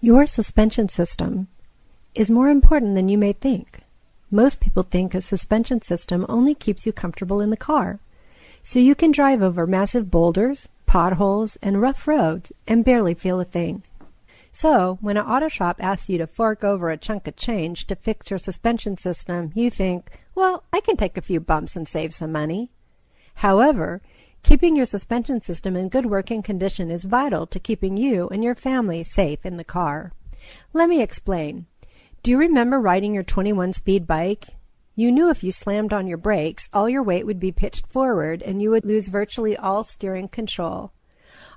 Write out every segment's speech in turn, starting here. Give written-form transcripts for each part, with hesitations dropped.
Your suspension system is more important than you may think. Most people think a suspension system only keeps you comfortable in the car, so you can drive over massive boulders, potholes, and rough roads and barely feel a thing. So, when an auto shop asks you to fork over a chunk of change to fix your suspension system, you think, well, I can take a few bumps and save some money. However, keeping your suspension system in good working condition is vital to keeping you and your family safe in the car. Let me explain. Do you remember riding your 21-speed bike? You knew if you slammed on your brakes, all your weight would be pitched forward and you would lose virtually all steering control.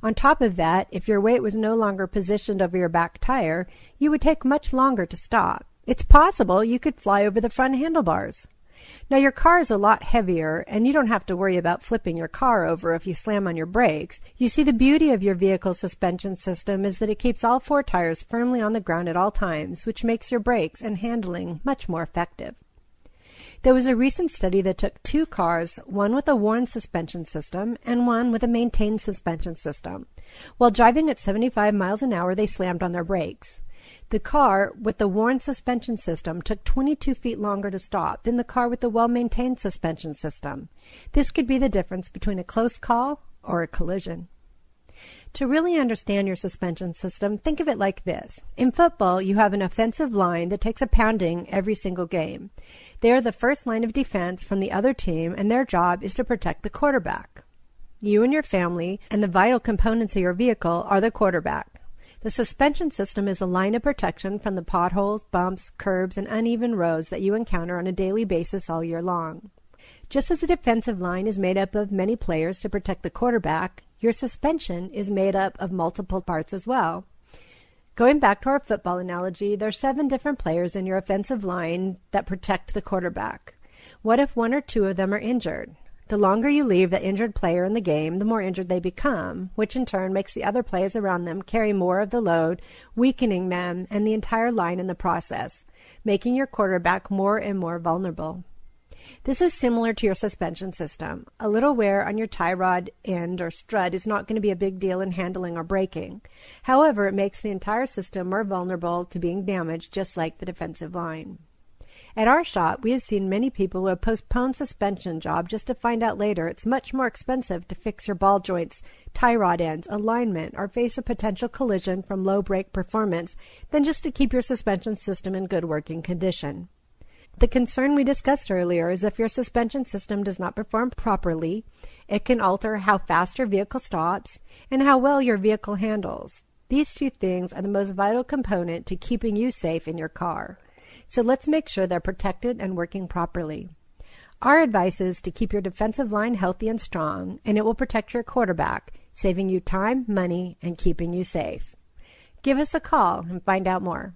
On top of that, if your weight was no longer positioned over your back tire, you would take much longer to stop. It's possible you could fly over the front handlebars. Now, your car is a lot heavier, and you don't have to worry about flipping your car over if you slam on your brakes. You see, the beauty of your vehicle's suspension system is that it keeps all four tires firmly on the ground at all times, which makes your brakes and handling much more effective. There was a recent study that took two cars, one with a worn suspension system and one with a maintained suspension system. While driving at 75 miles an hour, they slammed on their brakes. The car with the worn suspension system took 22 feet longer to stop than the car with the well-maintained suspension system. This could be the difference between a close call or a collision. To really understand your suspension system, think of it like this. In football, you have an offensive line that takes a pounding every single game. They are the first line of defense from the other team, and their job is to protect the quarterback. You and your family and the vital components of your vehicle are the quarterback. The suspension system is a line of protection from the potholes, bumps, curbs, and uneven roads that you encounter on a daily basis all year long. Just as the defensive line is made up of many players to protect the quarterback, your suspension is made up of multiple parts as well. Going back to our football analogy, there are 7 different players in your offensive line that protect the quarterback. What if 1 or 2 of them are injured? The longer you leave the injured player in the game, the more injured they become, which in turn makes the other players around them carry more of the load, weakening them and the entire line in the process, making your quarterback more and more vulnerable. This is similar to your suspension system. A little wear on your tie rod end or strut is not going to be a big deal in handling or braking. However, it makes the entire system more vulnerable to being damaged, just like the defensive line. At our shop, we have seen many people who have postponed suspension job just to find out later it's much more expensive to fix your ball joints, tie rod ends, alignment, or face a potential collision from low brake performance than just to keep your suspension system in good working condition. The concern we discussed earlier is if your suspension system does not perform properly, it can alter how fast your vehicle stops and how well your vehicle handles. These 2 things are the most vital component to keeping you safe in your car. So let's make sure they're protected and working properly. Our advice is to keep your defensive line healthy and strong, and it will protect your quarterback, saving you time, money, and keeping you safe. Give us a call and find out more.